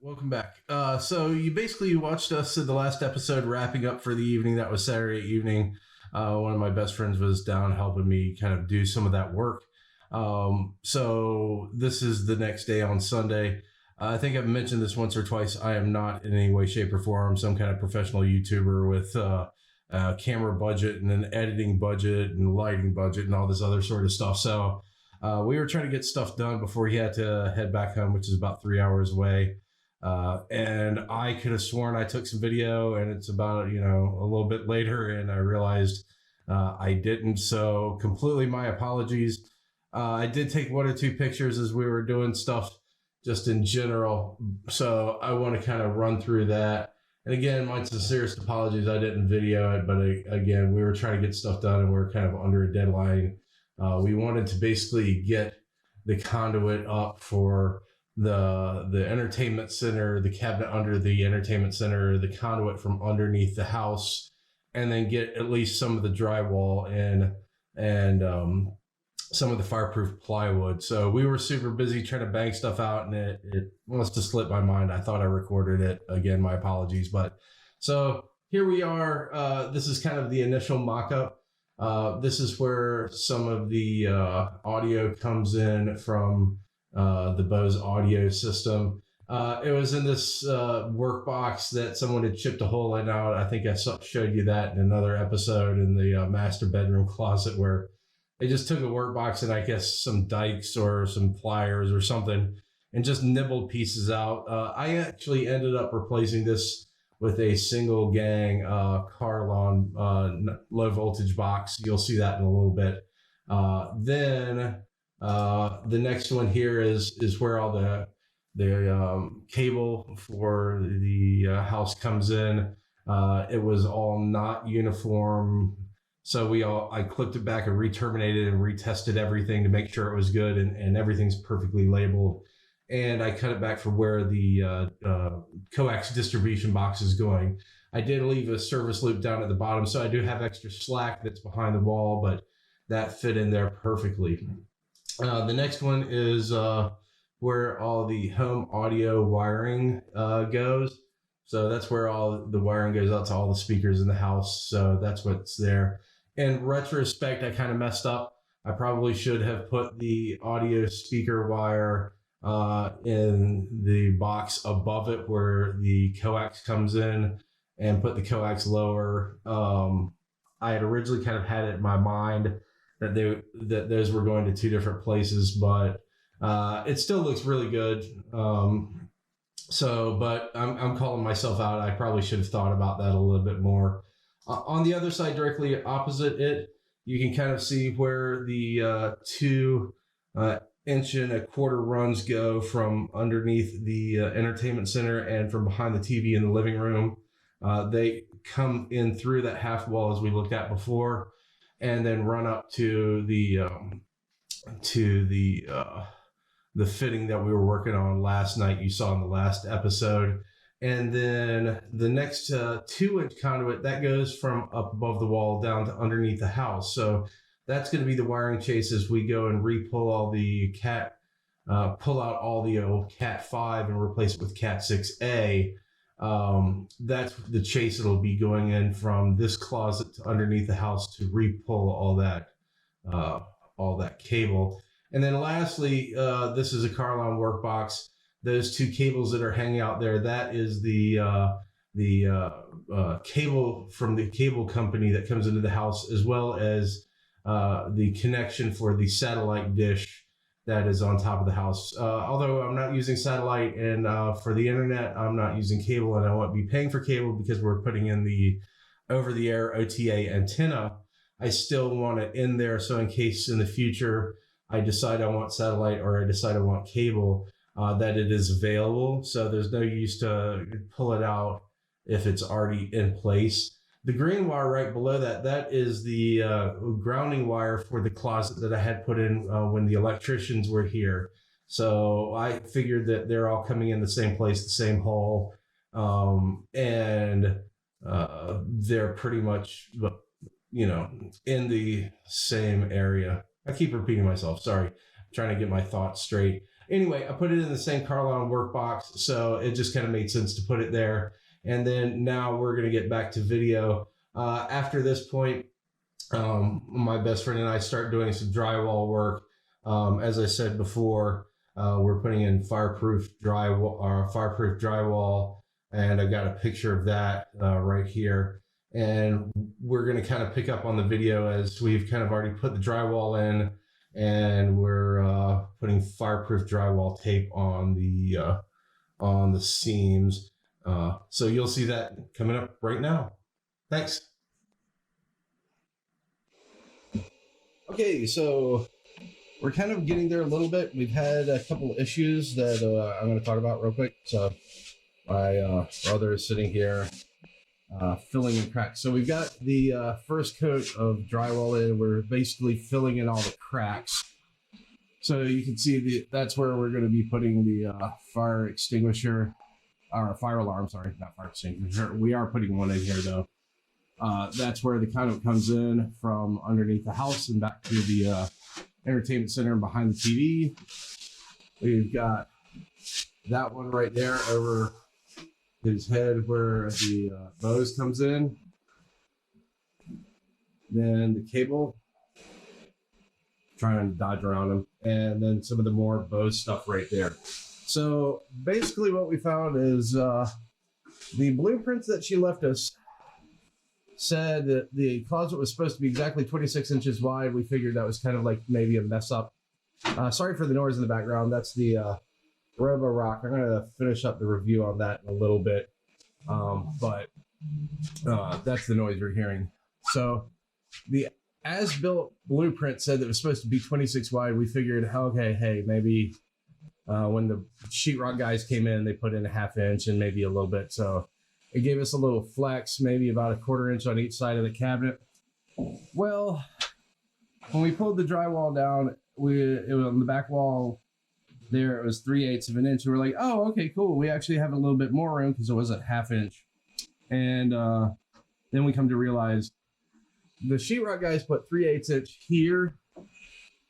Welcome back. So you basically watched us in the last episode wrapping up for the evening. That was Saturday evening. One of my best friends was down helping me kind of do some of that work. So this is the next day on Sunday. I think I've mentioned this once or twice. I am not in any way, shape, or form some kind of professional YouTuber with a camera budget and an editing budget and lighting budget and all this other sort of stuff. So we were trying to get stuff done before he had to head back home, which is about 3 hours away. And I could have sworn I took some video, and it's about, a little bit later, and I realized I didn't. So completely my apologies. I did take one or two pictures as we were doing stuff just in general. So I want to kind of run through that. And again, my sincerest apologies. I didn't video it, but again, we were trying to get stuff done and we were kind of under a deadline. We wanted to basically get the conduit up for the entertainment center, the cabinet under the entertainment center, the conduit from underneath the house, and then get at least some of the drywall and some of the fireproof plywood. So we were super busy trying to bang stuff out, and it must have slipped my mind. I thought I recorded it. Again, my apologies. But so here we are. This is kind of the initial mock-up. This is where some of the audio comes in from the Bose audio system. It was in this workbox that someone had chipped a hole in out. I think I showed you that in another episode in the master bedroom closet, where they just took a workbox and I guess some dikes or some pliers or something and just nibbled pieces out. I actually ended up replacing this with a single gang Carlon low voltage box. You'll see that in a little bit. Then the next one here is where all the cable for the house comes in. It was all not uniform, so I clipped it back and re-terminated and retested everything to make sure it was good and everything's perfectly labeled. And I cut it back for where the Coax distribution box is going. I did leave a service loop down at the bottom, so I do have extra slack that's behind the wall, but that fit in there perfectly. The next one is where all the home audio wiring goes. So that's where all the wiring goes out to all the speakers in the house. So that's what's there. In retrospect, I kind of messed up. I probably should have put the audio speaker wire in the box above it where the coax comes in and put the coax lower. I had originally kind of had it in my mind that those were going to two different places, but it still looks really good. But I'm calling myself out. I probably should have thought about that a little bit more. On the other side, directly opposite it, you can kind of see where the 2 inch and a quarter runs go from underneath the entertainment center and from behind the TV in the living room. They come in through that half wall as we looked at before, and then run up to the fitting that we were working on last night. You saw in the last episode. And then the next 2 inch conduit that goes from up above the wall down to underneath the house. So that's going to be the wiring chase as we go and re-pull all the pull out all the old Cat 5 and replace it with Cat 6A. That's the chase. It'll be going in from this closet to underneath the house to re-pull all that cable. And then lastly, this is a Carlon workbox. Those 2 cables that are hanging out there, that is the cable from the cable company that comes into the house, as well as the connection for the satellite dish that is on top of the house. Although I'm not using satellite, and for the internet, I'm not using cable, and I won't be paying for cable because we're putting in the over-the-air OTA antenna. I still want it in there, so in case in the future I decide I want satellite or I decide I want cable, that it is available. So there's no use to pull it out if it's already in place. The green wire right below that is the grounding wire for the closet that I had put in when the electricians were here. So I figured that they're all coming in the same place, the same hole, and they're pretty much, in the same area. I keep repeating myself, sorry. trying to get my thoughts straight. Anyway, I put it in the same Carlon workbox, so it just kind of made sense to put it there. And then now we're going to get back to video. After this point, my best friend and I start doing some drywall work. As I said before, we're putting in fireproof drywall, and I got a picture of that right here. And we're going to kind of pick up on the video as we've kind of already put the drywall in, and we're putting fireproof drywall tape on the seams. So you'll see that coming up right now. Thanks. Okay, so we're kind of getting there a little bit. We've had a couple of issues that I'm going to talk about real quick. So my brother is sitting here filling in cracks. So we've got the first coat of drywall in. We're basically filling in all the cracks. So you can see that's where we're going to be putting the fire extinguisher, or fire alarm, sorry, not fire extinguisher. We are putting one in here though. That's where the conduit comes in from underneath the house and back to the entertainment center and behind the TV. We've got that one right there over his head where the hose comes in. Then the cable, trying to dodge around them, and then some of the more Bose stuff right there. So basically what we found is the blueprints that she left us said that the closet was supposed to be exactly 26 inches wide. We figured that was kind of like maybe a mess up. Sorry for the noise in the background. That's the Robo Rock. I'm going to finish up the review on that in a little bit. But that's the noise you're hearing. So the as-built blueprint said that it was supposed to be 26 wide. We figured, okay, hey, maybe when the sheetrock guys came in, they put in a ½ inch and maybe a little bit. So it gave us a little flex, maybe about a ½ inch on each side of the cabinet. Well, when we pulled the drywall down, it was on the back wall there, it was 3/8 of an inch. And we're like, oh, okay, cool. We actually have a little bit more room because it was a ½ inch. And then we come to realize the sheetrock guys put 3/8 inch here.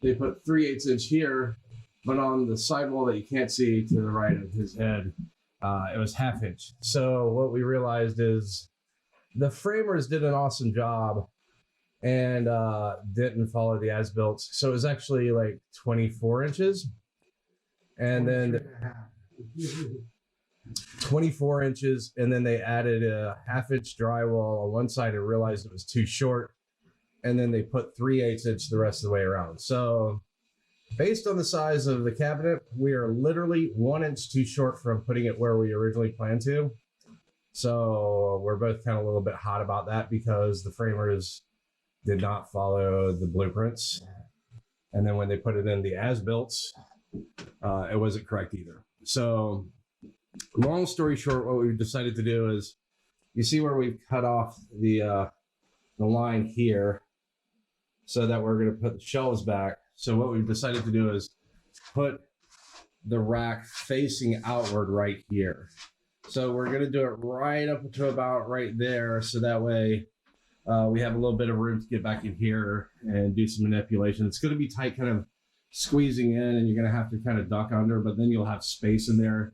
They put 3/8 inch here, but on the sidewall that you can't see to the right of his head, it was ½ inch. So what we realized is the framers did an awesome job and didn't follow the as-built. So it was actually like 24 inches. And then 24 inches. And then they added a ½ inch drywall on one side and realized it was too short. And then they put 3/8 inch the rest of the way around. So based on the size of the cabinet, we are literally 1 inch too short from putting it where we originally planned to. So we're both kind of a little bit hot about that because the framers did not follow the blueprints. And then when they put it in the as-builts, it wasn't correct either. So long story short, what we've decided to do is, you see where we've cut off the line here so that we're going to put the shelves back. So what we've decided to do is put the rack facing outward right here. So we're going to do it right up to about right there. So that way we have a little bit of room to get back in here and do some manipulation. It's going to be tight, kind of squeezing in, and you're going to have to kind of duck under, but then you'll have space in there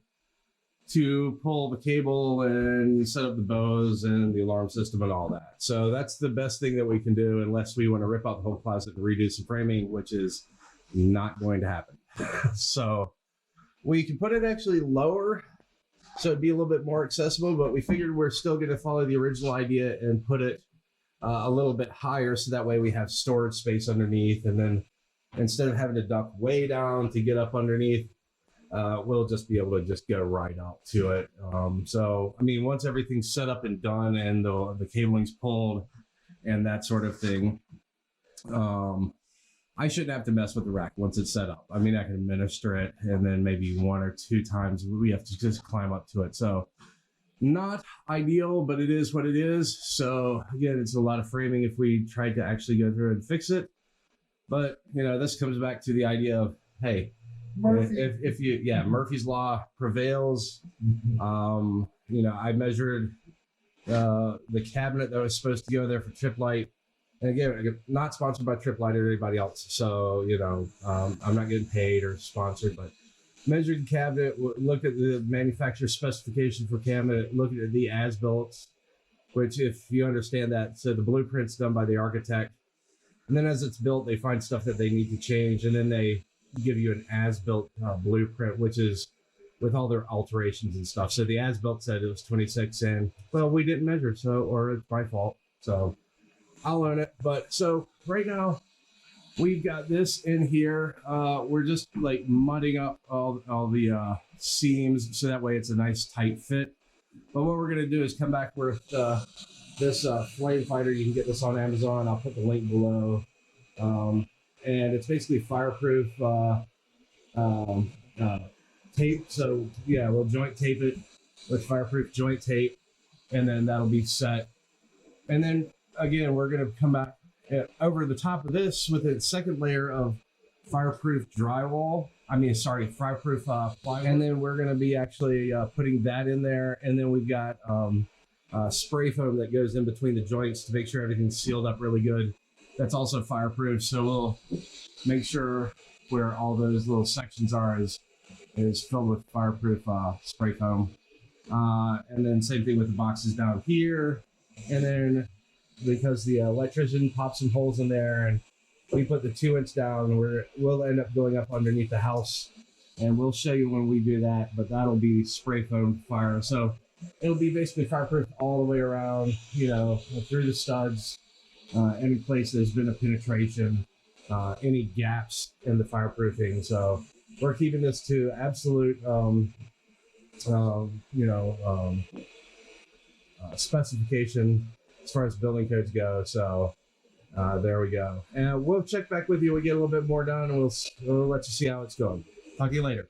to pull the cable and set up the bows and the alarm system and all that. So that's the best thing that we can do unless we want to rip out the whole closet and redo some framing, which is not going to happen. So we can put it actually lower so it'd be a little bit more accessible, but we figured we're still going to follow the original idea and put it a little bit higher so that way we have storage space underneath, and then instead of having to duck way down to get up underneath, we'll just be able to just go right out to it. So, I mean, once everything's set up and done and the cabling's pulled and that sort of thing, I shouldn't have to mess with the rack once it's set up. I mean, I can administer it, and then maybe 1 or 2 times we have to just climb up to it. So not ideal, but it is what it is. So again, it's a lot of framing if we tried to actually go through and fix it. But, you know, this comes back to the idea of, hey, if you, Murphy's Law prevails. You know, I measured the cabinet that was supposed to go there for Tripp Lite, And again, not sponsored by Tripp Lite or anybody else. So, I'm not getting paid or sponsored, but measured the cabinet, look at the manufacturer specification for cabinet, look at the as-built, which if you understand that, so the blueprint's done by the architect. And then as it's built, they find stuff that they need to change. And then they give you an as-built blueprint, which is with all their alterations and stuff. So the as-built said it was 26 in. Well, we didn't measure, or it's my fault. So I'll own it. But so right now we've got this in here. We're just like mudding up all the seams so that way it's a nice tight fit. But what we're going to do is come back with this flame fighter. You can get this on Amazon. I'll put the link below. And it's basically fireproof tape. So yeah, we'll joint tape it with fireproof joint tape, and then that'll be set. And then again, we're going to come back over the top of this with a second layer of fireproof drywall. Fireproof plywood. And then we're going to be actually putting that in there. And then we've got spray foam that goes in between the joints to make sure everything's sealed up really good. That's also fireproof. So we'll make sure where all those little sections are is filled with fireproof spray foam. And then same thing with the boxes down here. And then because the electrician popped some holes in there and we put the 2-inch down, we'll end up going up underneath the house, and we'll show you when we do that, but that'll be spray foam fire. So it'll be basically fireproof all the way around, through the studs, any place there's been a penetration, any gaps in the fireproofing. So we're keeping this to absolute, specification as far as building codes go. So there we go. And we'll check back with you when we get a little bit more done, and we'll let you see how it's going. Talk to you later.